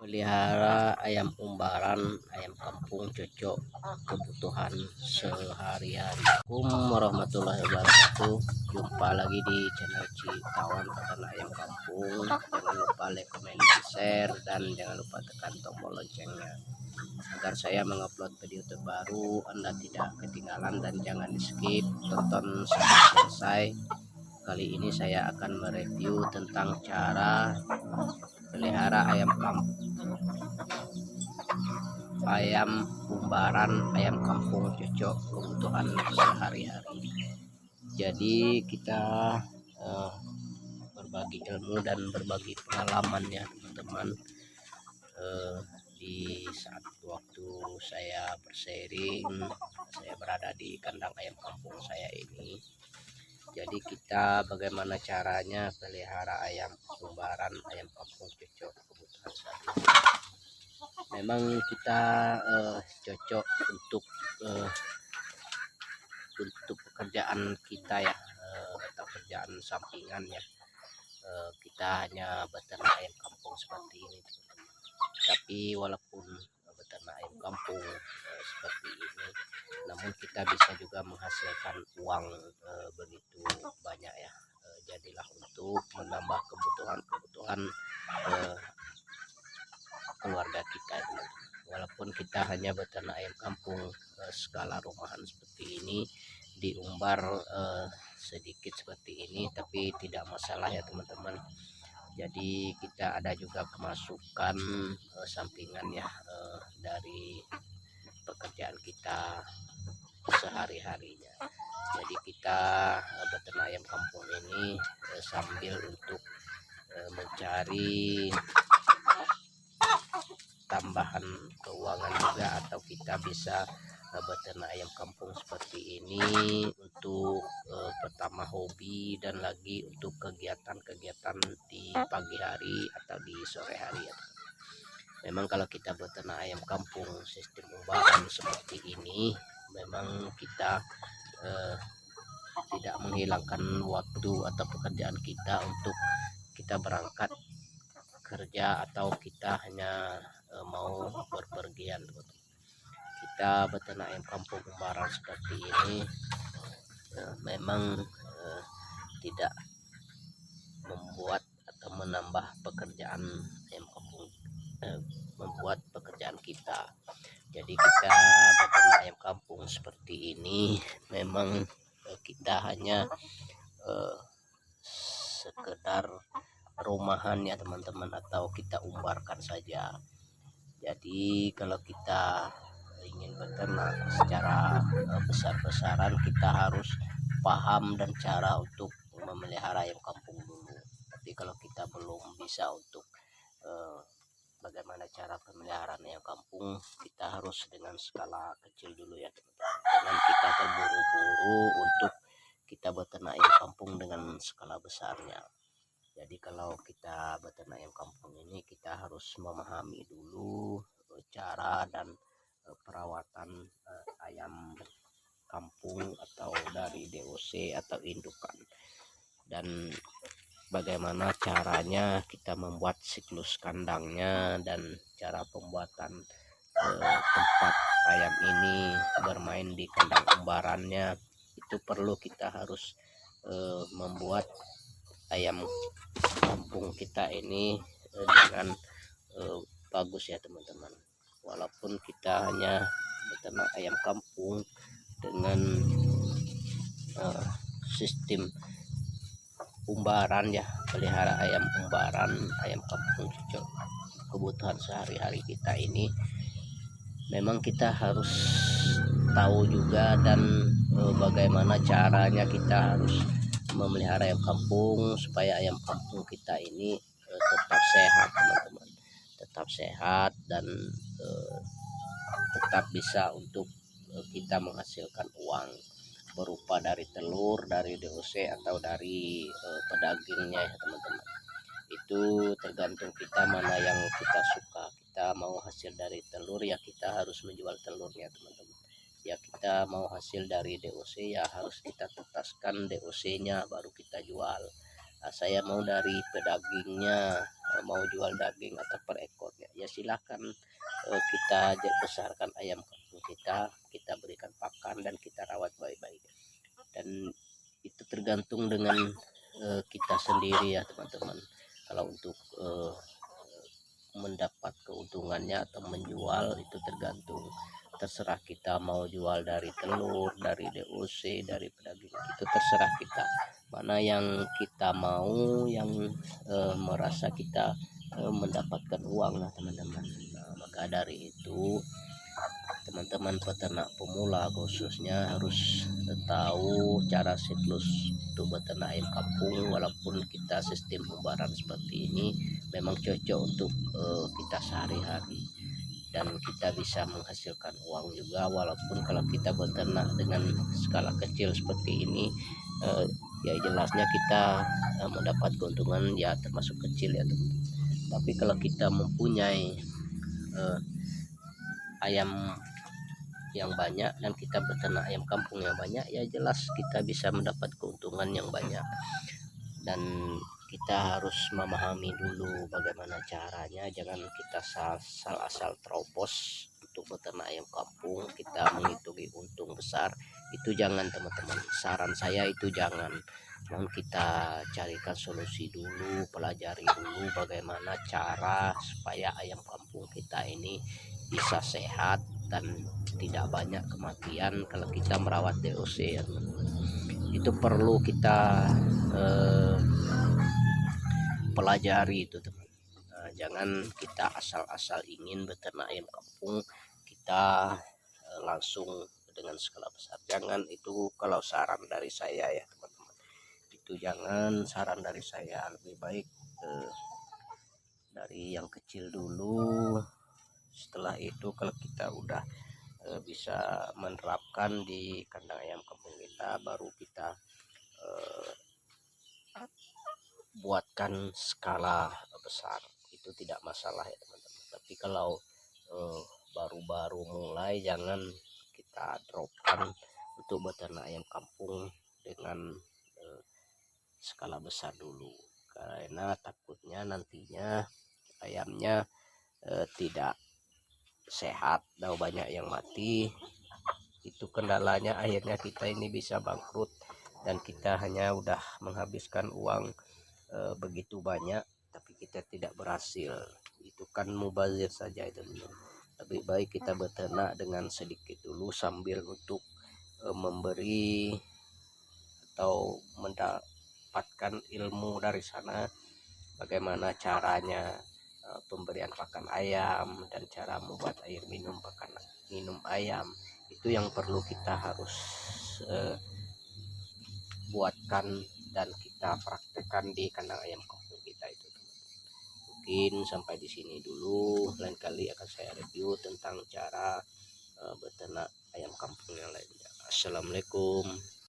Pelihara ayam umbaran, ayam kampung cocok kebutuhan sehari-hari. Assalamualaikum warahmatullahi wabarakatuh. Jumpa lagi di channel Citawan Peternak Ayam Kampung. Jangan lupa like, comment, share, dan jangan lupa tekan tombol loncengnya agar saya mengupload video terbaru Anda tidak ketinggalan, dan jangan di skip, tonton sampai selesai. Kali ini saya akan mereview tentang cara pelihara ayam umbaran, ayam kampung cocok kebutuhan sehari-hari. Jadi kita berbagi ilmu dan berbagi pengalaman ya teman-teman, di saat waktu saya bersharing, saya berada di kandang ayam kampung saya ini. Jadi kita bagaimana caranya pelihara ayam umbaran, ayam kampung cocok kebutuhan sehari-hari. Memang kita cocok untuk pekerjaan kita ya, atau kerjaan sampingan ya. Kita hanya beternak ayam kampung seperti ini, tapi walaupun beternak ayam kampung seperti ini, namun kita bisa juga menghasilkan uang begitu banyak ya. Jadilah untuk menambah kebutuhan keluarga kita. Walaupun kita hanya beternak ayam kampung skala rumahan seperti ini, diumbar sedikit seperti ini, tapi tidak masalah ya teman-teman. Jadi kita ada juga kemasukan sampingan ya, dari pekerjaan kita sehari-harinya. Jadi kita beternak ayam kampung ini sambil untuk mencari tambahan keuangan juga, atau kita bisa beternak ayam kampung seperti ini untuk pertama hobi, dan lagi untuk kegiatan-kegiatan di pagi hari atau di sore hari ya. Memang kalau kita beternak ayam kampung sistem umbaran seperti ini, memang kita tidak menghilangkan waktu atau pekerjaan kita untuk kita berangkat kerja, atau kita hanya mau berpergian. Kita beternak ayam kampung umbaran seperti ini memang tidak membuat atau menambah pekerjaan ayam kampung, membuat pekerjaan kita. Jadi kita beternak ayam kampung seperti ini memang kita hanya sekedar rumahan ya teman-teman, atau kita umbarkan saja. Jadi kalau kita ingin beternak secara besar-besaran, kita harus paham dan cara untuk memelihara ayam kampung dulu. Tapi kalau kita belum bisa untuk bagaimana cara pemeliharaan ayam kampung, kita harus dengan skala kecil dulu ya teman-teman. Jangan kita terburu-buru untuk kita beternak ayam kampung dengan skala besarnya. Jadi kalau kita beternak ayam kampung ini, kita harus memahami dulu cara dan perawatan ayam kampung atau dari DOC atau indukan, dan bagaimana caranya kita membuat siklus kandangnya, dan cara pembuatan tempat ayam ini bermain di kandang umbarannya. Itu perlu kita harus membuat ayam kampung kita ini dengan bagus ya teman-teman. Walaupun kita hanya beternak ayam kampung dengan sistem umbaran ya, pelihara ayam umbaran, ayam kampung cocok kebutuhan sehari-hari kita ini, memang kita harus tahu juga dan bagaimana caranya kita harus memelihara ayam kampung supaya ayam kampung kita ini tetap sehat teman-teman, tetap sehat, dan tetap bisa untuk kita menghasilkan uang berupa dari telur, dari DOC, atau dari pedagingnya ya teman-teman. Itu tergantung kita mana yang kita suka. Kita mau hasil dari telur ya kita harus menjual telurnya teman-teman. Ya kita mau hasil dari DOC ya harus kita tetaskan DOC nya baru kita jual. saya mau dari pedagingnya, mau jual daging atau per ekornya, ya silakan. Kita besarkan ayam kampung kita berikan pakan dan kita rawat baik-baik, dan itu tergantung dengan kita sendiri ya teman-teman. Kalau untuk mendapat keuntungannya atau menjual itu terserah kita mau jual dari telur, dari DOC, dari pedaging, itu terserah kita mana yang kita mau, yang merasa kita mendapatkan uang lah teman-teman. Nah, maka dari itu teman-teman peternak pemula khususnya harus tahu cara siklus untuk beternak ayam kampung. Walaupun kita sistem pembayaran seperti ini memang cocok untuk kita sehari-hari, dan kita bisa menghasilkan uang juga. Walaupun kalau kita beternak dengan skala kecil seperti ini, ya jelasnya kita mendapat keuntungan ya termasuk kecil ya teman. Tapi kalau kita mempunyai ayam yang banyak dan kita beternak ayam kampung yang banyak, ya jelas kita bisa mendapat keuntungan yang banyak. Dan kita harus memahami dulu bagaimana caranya, jangan kita asal terobos untuk beternak ayam kampung, kita menghitungi untung besar, itu jangan teman-teman. Saran saya itu jangan. Mohon kita carikan solusi dulu, pelajari dulu bagaimana cara supaya ayam kampung kita ini bisa sehat dan tidak banyak kematian kalau kita merawat DOC ya teman-teman. Itu perlu kita pelajari itu teman. Nah, jangan kita asal-asal ingin beternak ayam kampung kita langsung dengan skala besar, jangan. Itu kalau saran dari saya ya teman-teman, itu jangan. Saran dari saya lebih baik dari yang kecil dulu. Setelah itu kalau kita udah bisa menerapkan di kandang ayam kampung kita, baru kita buatkan skala besar, itu tidak masalah ya teman-teman. Tapi kalau baru-baru mulai, jangan kita dropkan untuk beternak ayam kampung dengan skala besar dulu, karena takutnya nantinya ayamnya tidak sehat dan banyak yang mati. Itu kendalanya, akhirnya kita ini bisa bangkrut dan kita hanya udah menghabiskan uang begitu banyak tapi kita tidak berhasil. Itu kan mubazir saja itu. Lebih baik kita beternak dengan sedikit dulu sambil untuk memberi atau mendapatkan ilmu dari sana bagaimana caranya pemberian pakan ayam dan cara membuat air minum ayam. Itu yang perlu kita harus buatkan dan kita praktekkan di kandang ayam kampung kita itu. Mungkin sampai di sini dulu, lain kali akan saya review tentang cara beternak ayam kampung yang lainnya. Assalamualaikum.